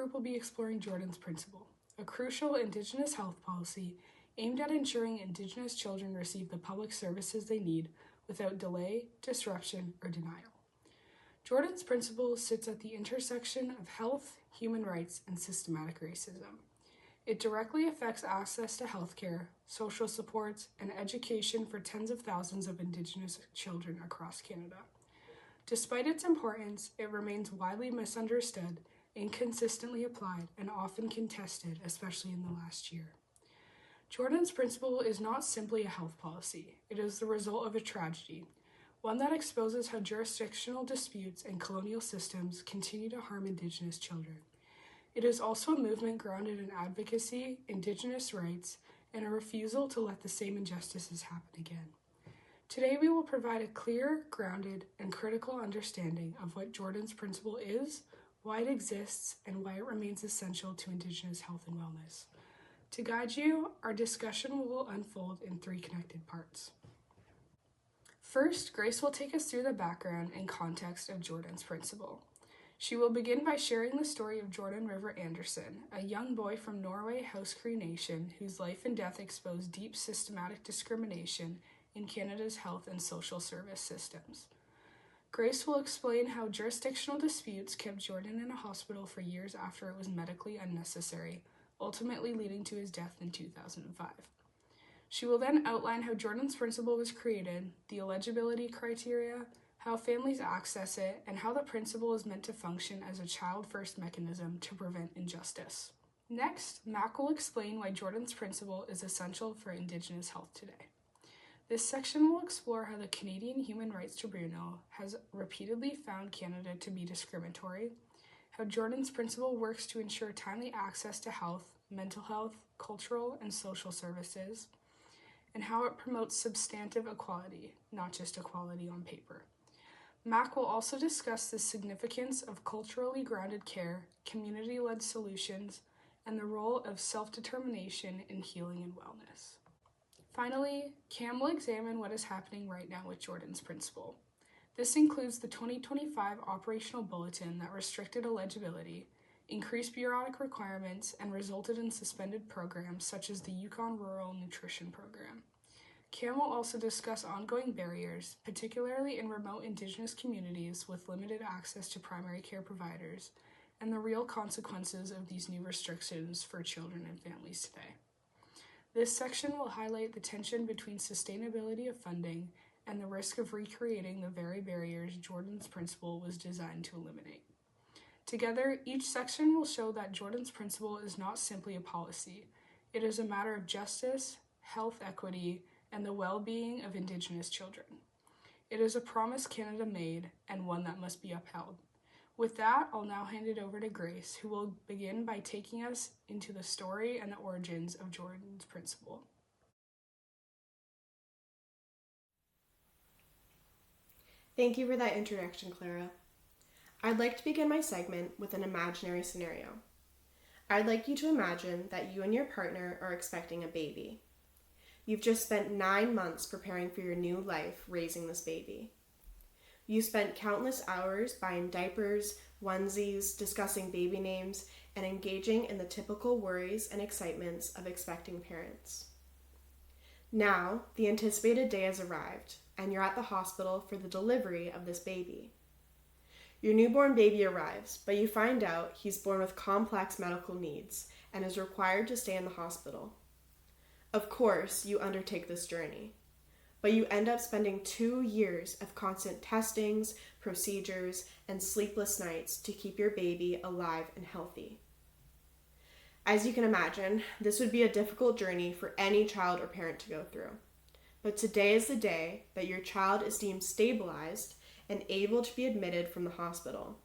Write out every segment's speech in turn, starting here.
group will be exploring Jordan's Principle, a crucial Indigenous health policy aimed at ensuring Indigenous children receive the public services they need without delay, disruption, or denial. Jordan's Principle sits at the intersection of health, human rights, and systematic racism. It directly affects access to healthcare, social supports, and education for tens of thousands of Indigenous children across Canada. Despite its importance, it remains widely misunderstood, inconsistently applied, and often contested, especially in the last year. Jordan's Principle is not simply a health policy. It is the result of a tragedy, one that exposes how jurisdictional disputes and colonial systems continue to harm Indigenous children. It is also a movement grounded in advocacy, Indigenous rights, and a refusal to let the same injustices happen again. Today we will provide a clear, grounded, and critical understanding of what Jordan's Principle is, why it exists, and why it remains essential to Indigenous health and wellness. To guide you, our discussion will unfold in 3 connected parts. First, Grace will take us through the background and context of Jordan's Principle. She will begin by sharing the story of Jordan River Anderson, a young boy from Norway House Cree Nation whose life and death exposed deep systematic discrimination in Canada's health and social service systems. Grace will explain how jurisdictional disputes kept Jordan in a hospital for years after it was medically unnecessary, ultimately leading to his death in 2005. She will then outline how Jordan's Principle was created, the eligibility criteria, how families access it, and how the principle is meant to function as a child-first mechanism to prevent injustice. Next, Mack will explain why Jordan's Principle is essential for Indigenous health today. This section will explore how the Canadian Human Rights Tribunal has repeatedly found Canada to be discriminatory, how Jordan's Principle works to ensure timely access to health, mental health, cultural, and social services, and how it promotes substantive equality, not just equality on paper. Mack will also discuss the significance of culturally grounded care, community-led solutions, and the role of self-determination in healing and wellness. Finally, Cam will examine what is happening right now with Jordan's Principle. This includes the 2025 operational bulletin that restricted eligibility, increased bureaucratic requirements, and resulted in suspended programs such as the Yukon Rural Nutrition Program. Cam will also discuss ongoing barriers, particularly in remote Indigenous communities with limited access to primary care providers, and the real consequences of these new restrictions for children and families today. This section will highlight the tension between sustainability of funding and the risk of recreating the very barriers Jordan's Principle was designed to eliminate. Together, each section will show that Jordan's Principle is not simply a policy. It is a matter of justice, health equity, and the well-being of Indigenous children. It is a promise Canada made, and one that must be upheld. With that, I'll now hand it over to Grace, who will begin by taking us into the story and the origins of Jordan's Principle. Thank you for that introduction, Clara. I'd like to begin my segment with an imaginary scenario. I'd like you to imagine that you and your partner are expecting a baby. You've just spent 9 months preparing for your new life raising this baby. You spent countless hours buying diapers, onesies, discussing baby names, and engaging in the typical worries and excitements of expecting parents. Now, the anticipated day has arrived, and you're at the hospital for the delivery of this baby. Your newborn baby arrives, but you find out he's born with complex medical needs and is required to stay in the hospital. Of course, you undertake this journey, but you end up spending 2 years of constant testings, procedures, and sleepless nights to keep your baby alive and healthy. As you can imagine, this would be a difficult journey for any child or parent to go through. But today is the day that your child is deemed stabilized and able to be admitted from the hospital.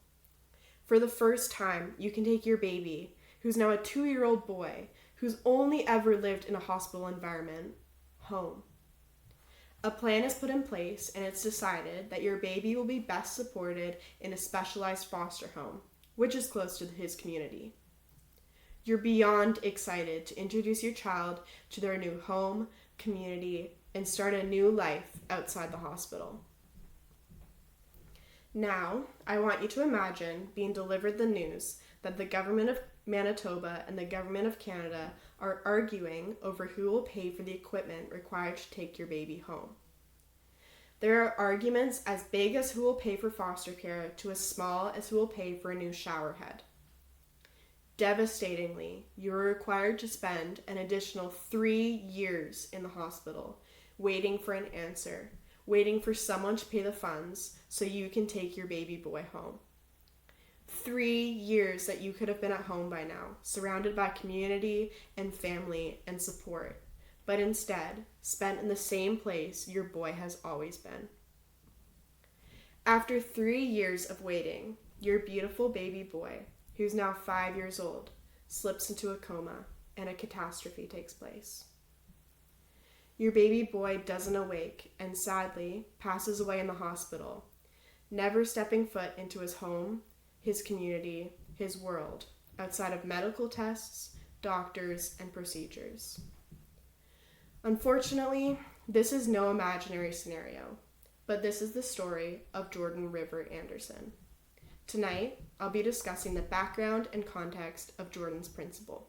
For the first time, you can take your baby, who's now a 2-year-old boy, who's only ever lived in a hospital environment, home. A plan is put in place, and it's decided that your baby will be best supported in a specialized foster home, which is close to his community. You're beyond excited to introduce your child to their new home, community, and start a new life outside the hospital. Now, I want you to imagine being delivered the news that the government of Manitoba and the government of Canada are arguing over who will pay for the equipment required to take your baby home. There are arguments as big as who will pay for foster care to as small as who will pay for a new shower head. Devastatingly, you are required to spend an additional 3 years in the hospital waiting for an answer, waiting for someone to pay the funds so you can take your baby boy home. 3 years that you could have been at home by now, surrounded by community and family and support, but instead spent in the same place your boy has always been. After 3 years of waiting, your beautiful baby boy, who's now 5 years old, slips into a coma and a catastrophe takes place. Your baby boy doesn't awake and sadly passes away in the hospital, never stepping foot into his home, his community, his world, outside of medical tests, doctors, and procedures. Unfortunately, this is no imaginary scenario, but this is the story of Jordan River Anderson. Tonight, I'll be discussing the background and context of Jordan's principle.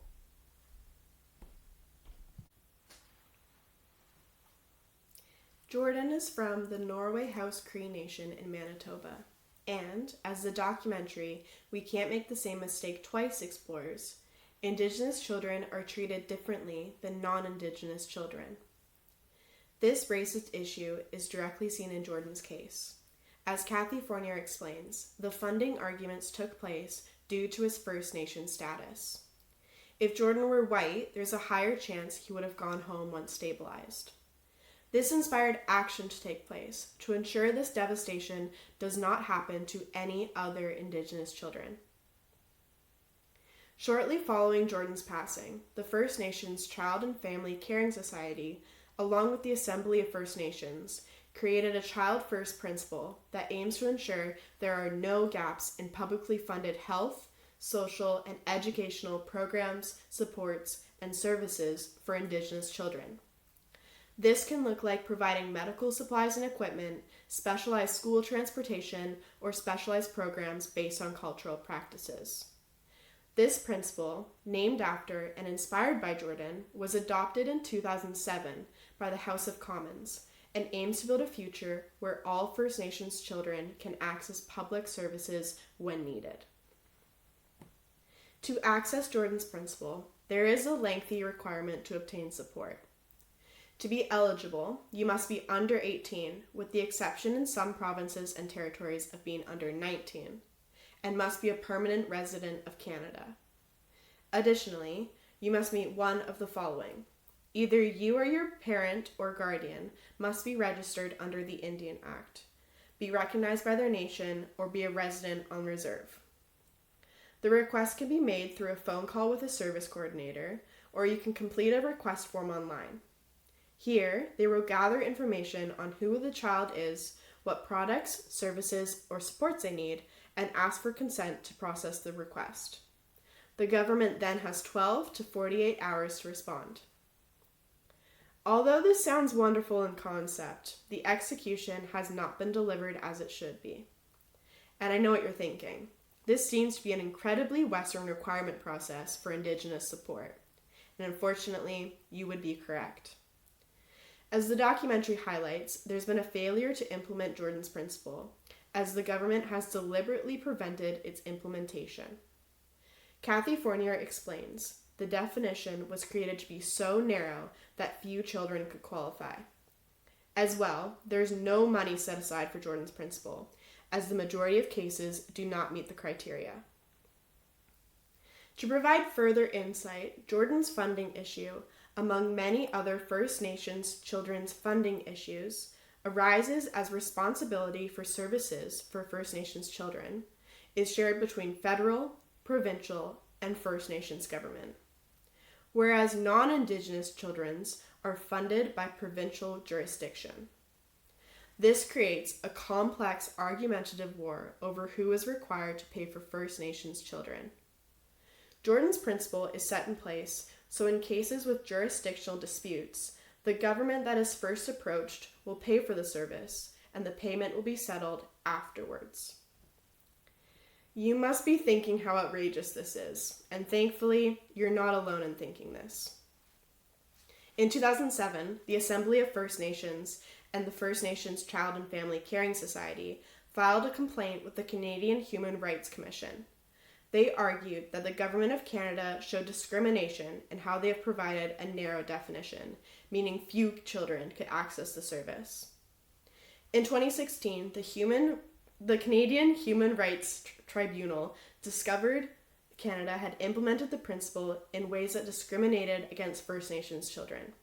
Jordan is from the Norway House Cree Nation in Manitoba, and, as the documentary We Can't Make the Same Mistake Twice explores, Indigenous children are treated differently than non-Indigenous children. This racist issue is directly seen in Jordan's case. As Kathy Fournier explains, the funding arguments took place due to his First Nation status. If Jordan were white, there's a higher chance he would have gone home once stabilized. This inspired action to take place to ensure this devastation does not happen to any other Indigenous children. Shortly following Jordan's passing, the First Nations Child and Family Caring Society, along with the Assembly of First Nations, created a Child First principle that aims to ensure there are no gaps in publicly funded health, social, and educational programs, supports, and services for Indigenous children. This can look like providing medical supplies and equipment, specialized school transportation, or specialized programs based on cultural practices. This principle, named after and inspired by Jordan, was adopted in 2007 by the House of Commons and aims to build a future where all First Nations children can access public services when needed. To access Jordan's principle, there is a lengthy requirement to obtain support. To be eligible, you must be under 18, with the exception in some provinces and territories of being under 19, and must be a permanent resident of Canada. Additionally, you must meet one of the following. Either you or your parent or guardian must be registered under the Indian Act, be recognized by their nation, or be a resident on reserve. The request can be made through a phone call with a service coordinator, or you can complete a request form online. Here, they will gather information on who the child is, what products, services, or supports they need, and ask for consent to process the request. The government then has 12 to 48 hours to respond. Although this sounds wonderful in concept, the execution has not been delivered as it should be. And I know what you're thinking. This seems to be an incredibly Western requirement process for Indigenous support. And unfortunately, you would be correct. As the documentary highlights, there's been a failure to implement Jordan's principle, as the government has deliberately prevented its implementation. Kathy Fournier explains, the definition was created to be so narrow that few children could qualify. As well, there's no money set aside for Jordan's principle, as the majority of cases do not meet the criteria. To provide further insight, Jordan's funding issue, among many other First Nations children's funding issues, arises as responsibility for services for First Nations children is shared between federal, provincial, and First Nations government, whereas non-Indigenous children's are funded by provincial jurisdiction. This creates a complex argumentative war over who is required to pay for First Nations children. Jordan's principle is set in place so in cases with jurisdictional disputes, the government that is first approached will pay for the service, and the payment will be settled afterwards. You must be thinking how outrageous this is, and thankfully, you're not alone in thinking this. In 2007, the Assembly of First Nations and the First Nations Child and Family Caring Society filed a complaint with the Canadian Human Rights Commission. They argued that the Government of Canada showed discrimination in how they have provided a narrow definition, meaning few children could access the service. In 2016, the Canadian Human Rights Tribunal discovered Canada had implemented the principle in ways that discriminated against First Nations children.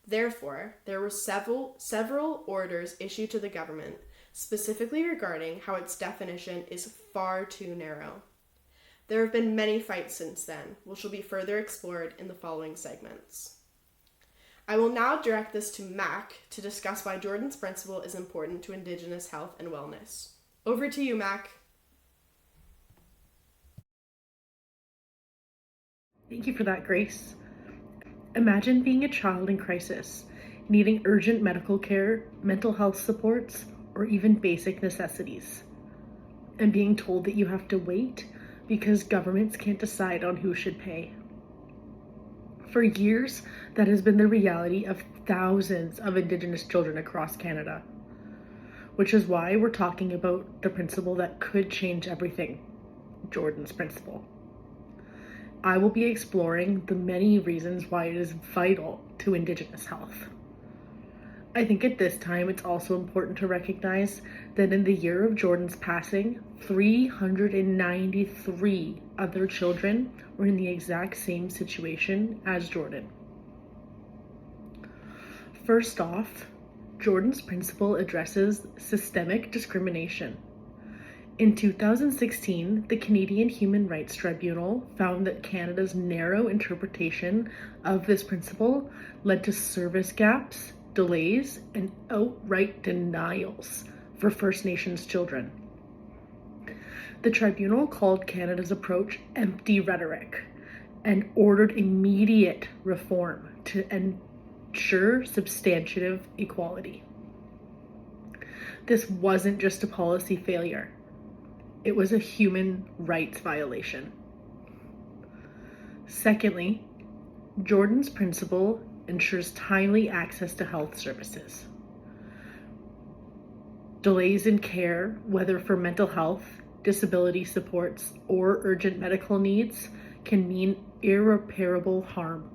Therefore, there were several orders issued to the government, specifically regarding how its definition is far too narrow. There have been many fights since then, which will be further explored in the following segments. I will now direct this to Mack to discuss why Jordan's principle is important to Indigenous health and wellness. Over to you, Mack. Thank you for that, Grace. Imagine being a child in crisis, needing urgent medical care, mental health supports, or even basic necessities, and being told that you have to wait because governments can't decide on who should pay. For years, that has been the reality of thousands of Indigenous children across Canada, which is why we're talking about the principle that could change everything, Jordan's principle. I will be exploring the many reasons why it is vital to Indigenous health. I think at this time it's also important to recognize that in the year of Jordan's passing, 393 other children were in the exact same situation as Jordan. First off, Jordan's principle addresses systemic discrimination. In 2016, the Canadian Human Rights Tribunal found that Canada's narrow interpretation of this principle led to service gaps, delays, and outright denials for First Nations children. The tribunal called Canada's approach empty rhetoric and ordered immediate reform to ensure substantive equality. This wasn't just a policy failure. It was a human rights violation. Secondly, Jordan's principle ensures timely access to health services. Delays in care, whether for mental health, disability supports, or urgent medical needs, can mean irreparable harm.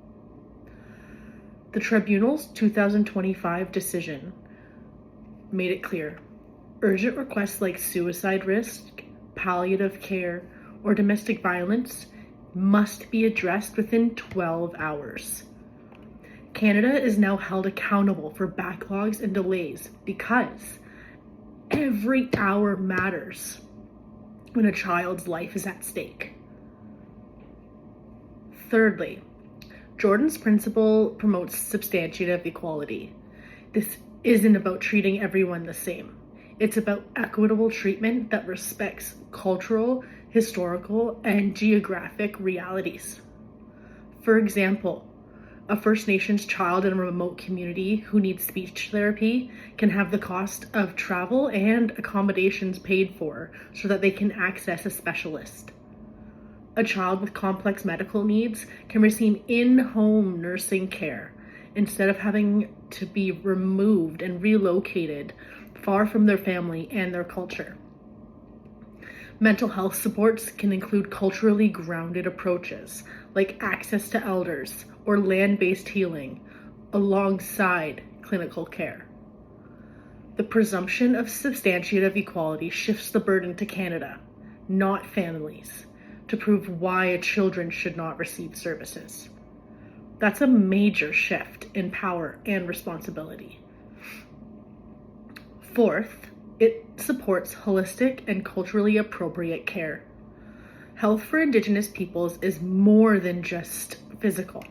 The tribunal's 2025 decision made it clear. Urgent requests like suicide risk, palliative care, or domestic violence must be addressed within 12 hours. Canada is now held accountable for backlogs and delays because every hour matters when a child's life is at stake. Thirdly, Jordan's principle promotes substantive equality. This isn't about treating everyone the same. It's about equitable treatment that respects cultural, historical, and geographic realities. For example, a First Nations child in a remote community who needs speech therapy can have the cost of travel and accommodations paid for so that they can access a specialist. A child with complex medical needs can receive in-home nursing care instead of having to be removed and relocated far from their family and their culture. Mental health supports can include culturally grounded approaches like access to elders or land-based healing alongside clinical care. The presumption of substantive equality shifts the burden to Canada, not families, to prove why children should not receive services. That's a major shift in power and responsibility. Fourth, it supports holistic and culturally appropriate care. Health for Indigenous peoples is more than just physical.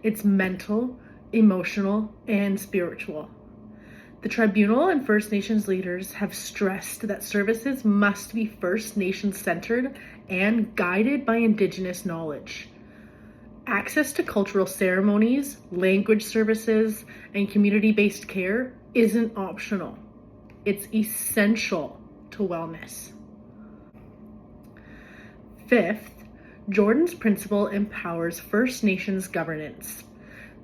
It's mental, emotional, and spiritual. The Tribunal and First Nations leaders have stressed that services must be First Nations centered and guided by Indigenous knowledge. Access to cultural ceremonies, language services, and community-based care isn't optional. It's essential to wellness. Fifth, Jordan's Principle empowers First Nations governance.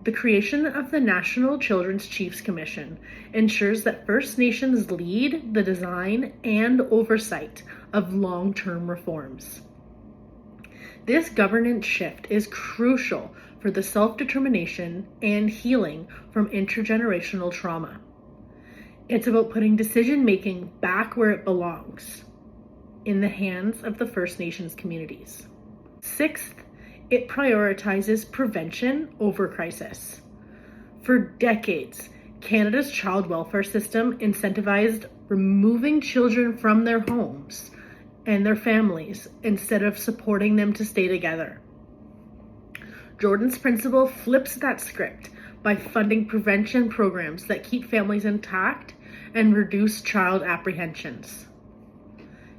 The creation of the National Children's Chiefs Commission ensures that First Nations lead the design and oversight of long-term reforms. This governance shift is crucial for the self-determination and healing from intergenerational trauma. It's about putting decision-making back where it belongs, in the hands of the First Nations communities. Sixth, it prioritizes prevention over crisis. For decades, Canada's child welfare system incentivized removing children from their homes and their families instead of supporting them to stay together. Jordan's Principle flips that script by funding prevention programs that keep families intact and reduce child apprehensions.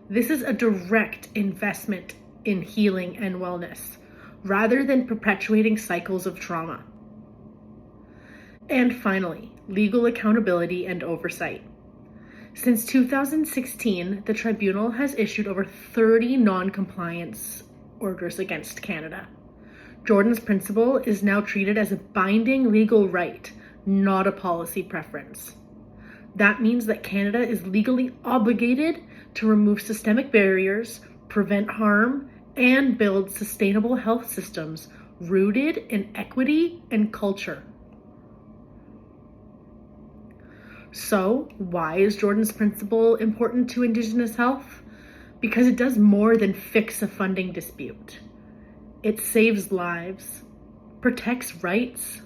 This is a direct investment in healing and wellness, rather than perpetuating cycles of trauma. And finally, legal accountability and oversight. Since 2016, the Tribunal has issued over 30 non-compliance orders against Canada. Jordan's Principle is now treated as a binding legal right, not a policy preference. That means that Canada is legally obligated to remove systemic barriers, prevent harm, and build sustainable health systems rooted in equity and culture. So, why is Jordan's Principle important to Indigenous health? Because it does more than fix a funding dispute. It saves lives, protects rights,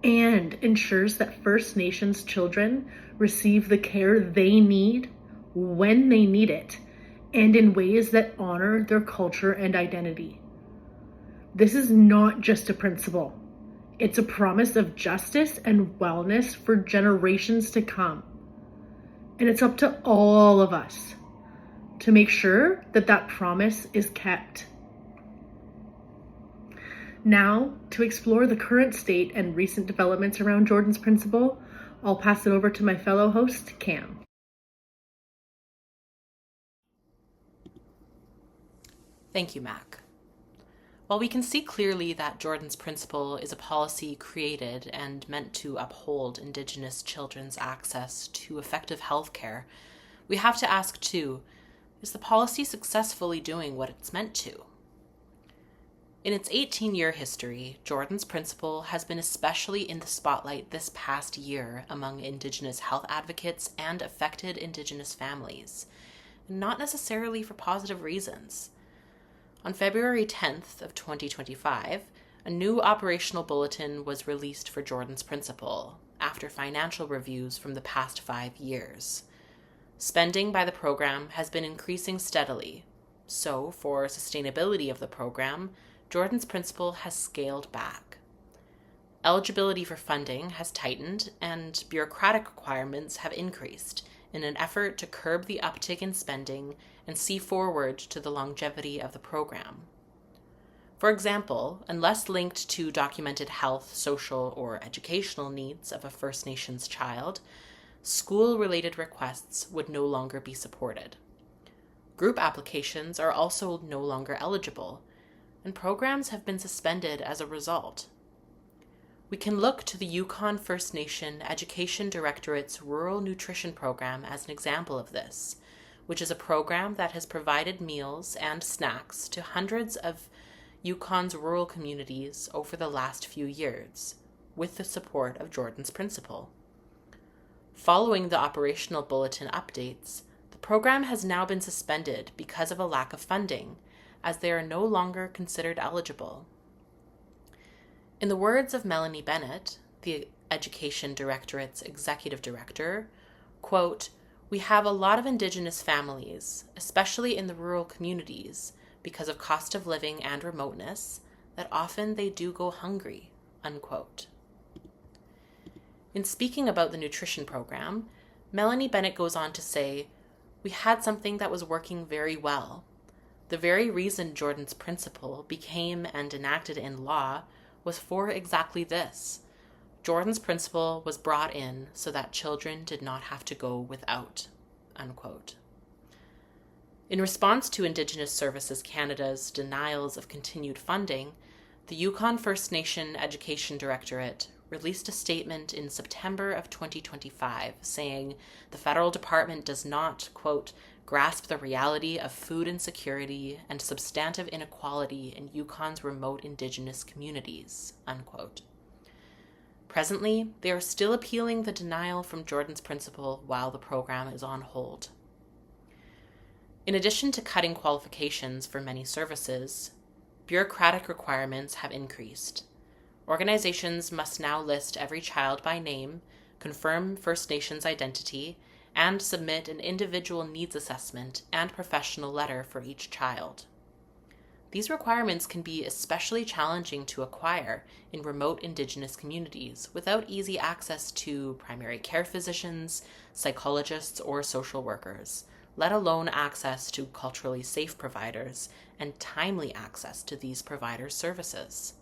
and ensures that First Nations children receive the care they need when they need it, and in ways that honor their culture and identity. This is not just a principle. It's a promise of justice and wellness for generations to come. And it's up to all of us to make sure that that promise is kept. Now, to explore the current state and recent developments around Jordan's Principle, I'll pass it over to my fellow host, Cam. Thank you, Mack. While we can see clearly that Jordan's Principle is a policy created and meant to uphold Indigenous children's access to effective health care, we have to ask too, is the policy successfully doing what it's meant to? In its 18-year history, Jordan's Principle has been especially in the spotlight this past year among Indigenous health advocates and affected Indigenous families, not necessarily for positive reasons. On February 10th of 2025, a new operational bulletin was released for Jordan's Principle after financial reviews from the past 5 years. Spending by the program has been increasing steadily, so for sustainability of the program, Jordan's Principle has scaled back. Eligibility for funding has tightened and bureaucratic requirements have increased in an effort to curb the uptick in spending and see forward to the longevity of the program. For example, unless linked to documented health, social, or educational needs of a First Nations child, school-related requests would no longer be supported. Group applications are also no longer eligible, and programs have been suspended as a result. We can look to the Yukon First Nation Education Directorate's Rural Nutrition Program as an example of this, which is a program that has provided meals and snacks to hundreds of Yukon's rural communities over the last few years, with the support of Jordan's Principle. Following the operational bulletin updates, the program has now been suspended because of a lack of funding, as they are no longer considered eligible. In the words of Melanie Bennett, the Education Directorate's Executive Director, quote, "We have a lot of Indigenous families, especially in the rural communities, because of cost of living and remoteness, that often they do go hungry," unquote. In speaking about the nutrition program, Melanie Bennett goes on to say, "We had something that was working very well. The very reason Jordan's Principle became and enacted in law was for exactly this. Jordan's Principle was brought in so that children did not have to go without," unquote. In response to Indigenous Services Canada's denials of continued funding, the Yukon First Nation Education Directorate released a statement in September of 2025 saying the federal department does not, quote, grasp the reality of food insecurity and substantive inequality in Yukon's remote Indigenous communities, unquote. Presently, they are still appealing the denial from Jordan's Principle while the program is on hold. In addition to cutting qualifications for many services, bureaucratic requirements have increased. Organizations must now list every child by name, confirm First Nations identity, and submit an individual needs assessment and professional letter for each child. These requirements can be especially challenging to acquire in remote Indigenous communities without easy access to primary care physicians, psychologists, or social workers, let alone access to culturally safe providers and timely access to these providers' services.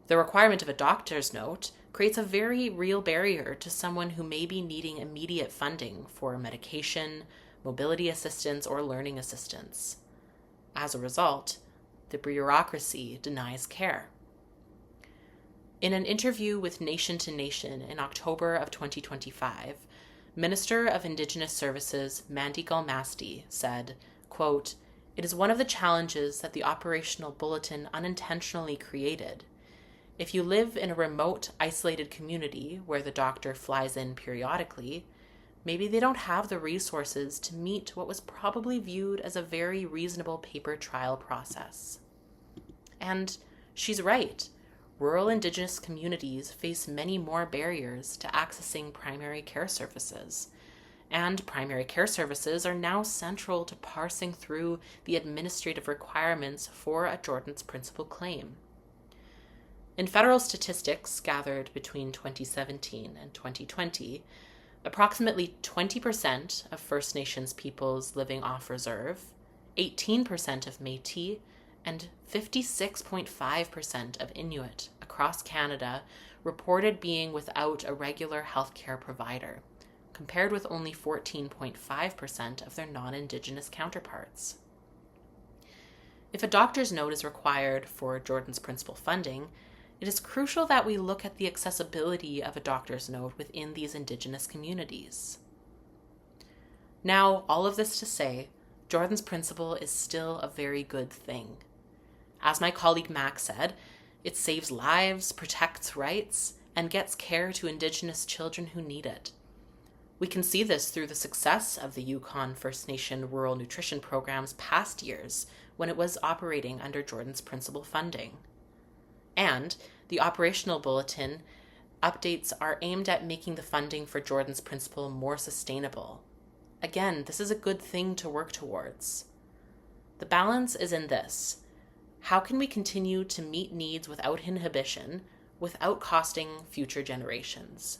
The requirement of a doctor's note creates a very real barrier to someone who may be needing immediate funding for medication, mobility assistance, or learning assistance. As a result, the bureaucracy denies care. In an interview with Nation to Nation in October of 2025, Minister of Indigenous Services Mandy Galmasti said, quote, "It is one of the challenges that the operational bulletin unintentionally created. If you live in a remote, isolated community where the doctor flies in periodically, maybe they don't have the resources to meet what was probably viewed as a very reasonable paper trial process." And she's right. Rural Indigenous communities face many more barriers to accessing primary care services. And primary care services are now central to parsing through the administrative requirements for a Jordan's Principle claim. In federal statistics gathered between 2017 and 2020, approximately 20% of First Nations peoples living off reserve, 18% of Métis, and 56.5% of Inuit across Canada reported being without a regular healthcare provider, compared with only 14.5% of their non-Indigenous counterparts. If a doctor's note is required for Jordan's Principle funding, it is crucial that we look at the accessibility of a doctor's note within these Indigenous communities. Now, all of this to say, Jordan's Principle is still a very good thing. As my colleague Mack said, it saves lives, protects rights, and gets care to Indigenous children who need it. We can see this through the success of the Yukon First Nation Rural Nutrition Program's past years when it was operating under Jordan's Principle funding. And the operational bulletin updates are aimed at making the funding for Jordan's Principle more sustainable. Again, this is a good thing to work towards. The balance is in this. How can we continue to meet needs without inhibition, without costing future generations?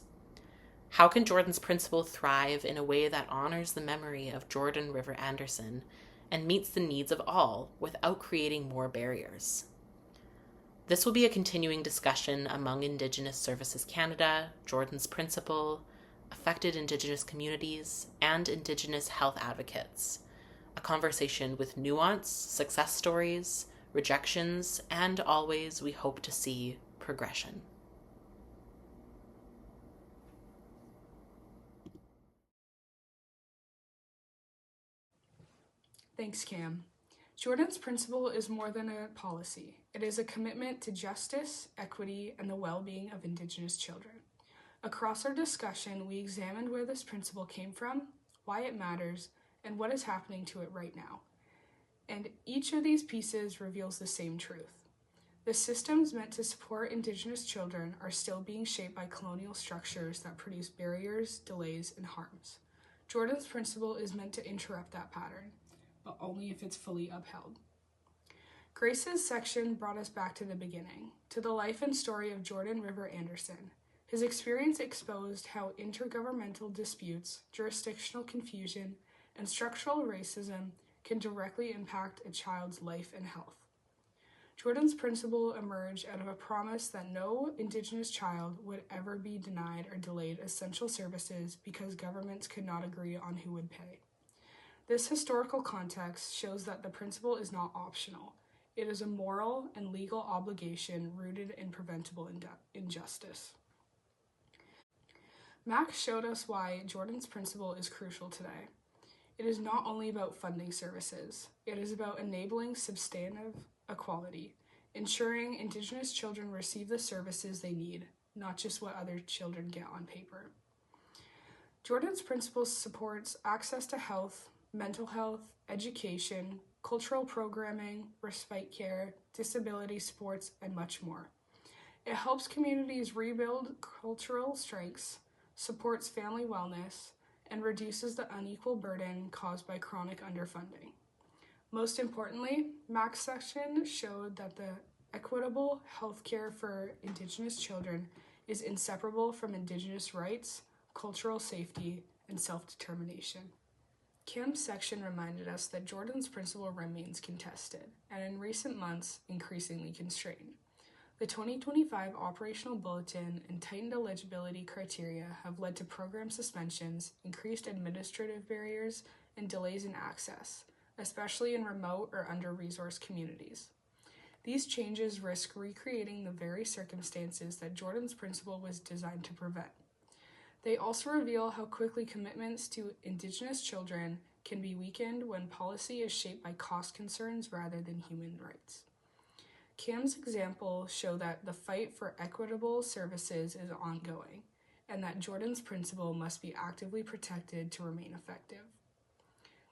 How can Jordan's Principle thrive in a way that honors the memory of Jordan River Anderson and meets the needs of all without creating more barriers? This will be a continuing discussion among Indigenous Services Canada, Jordan's Principle, affected Indigenous communities, and Indigenous health advocates. A conversation with nuance, success stories, rejections, and always, we hope to see, progression. Thanks, Cam. Jordan's Principle is more than a policy. It is a commitment to justice, equity, and the well-being of Indigenous children. Across our discussion, we examined where this principle came from, why it matters, and what is happening to it right now. And each of these pieces reveals the same truth. The systems meant to support Indigenous children are still being shaped by colonial structures that produce barriers, delays, and harms. Jordan's Principle is meant to interrupt that pattern, but only if it's fully upheld. Grace's section brought us back to the beginning, to the life and story of Jordan River Anderson. His experience exposed how intergovernmental disputes, jurisdictional confusion, and structural racism can directly impact a child's life and health. Jordan's Principle emerged out of a promise that no Indigenous child would ever be denied or delayed essential services because governments could not agree on who would pay. This historical context shows that the principle is not optional. It is a moral and legal obligation rooted in preventable injustice. Mack showed us why Jordan's principle is crucial today. It is not only about funding services, it is about enabling substantive equality, ensuring Indigenous children receive the services they need, not just what other children get on paper. Jordan's principle supports access to health, mental health, education, cultural programming, respite care, disability sports, and much more. It helps communities rebuild cultural strengths, supports family wellness, and reduces the unequal burden caused by chronic underfunding. Most importantly, Mack's section showed that the equitable health care for Indigenous children is inseparable from Indigenous rights, cultural safety, and self-determination. Kim's section reminded us that Jordan's principle remains contested, and in recent months, increasingly constrained. The 2025 Operational Bulletin and tightened eligibility criteria have led to program suspensions, increased administrative barriers, and delays in access, especially in remote or under-resourced communities. These changes risk recreating the very circumstances that Jordan's principle was designed to prevent. They also reveal how quickly commitments to Indigenous children can be weakened when policy is shaped by cost concerns rather than human rights. Cam's examples show that the fight for equitable services is ongoing, and that Jordan's principle must be actively protected to remain effective.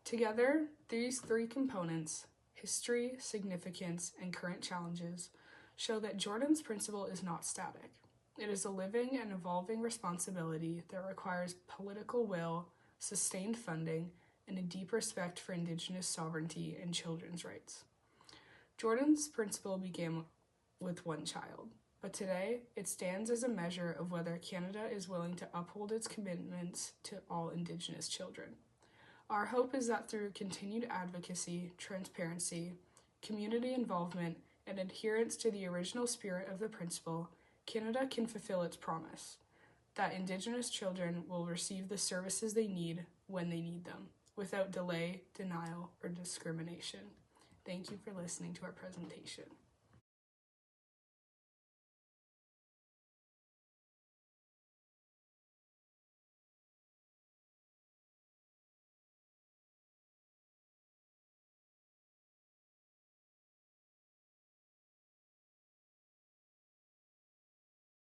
Together, these three components, history, significance, and current challenges, show that Jordan's principle is not static. It is a living and evolving responsibility that requires political will, sustained funding, and a deep respect for Indigenous sovereignty and children's rights. Jordan's principle began with one child, but today it stands as a measure of whether Canada is willing to uphold its commitments to all Indigenous children. Our hope is that through continued advocacy, transparency, community involvement, and adherence to the original spirit of the principle, Canada can fulfill its promise that Indigenous children will receive the services they need when they need them, without delay, denial, or discrimination. Thank you for listening to our presentation.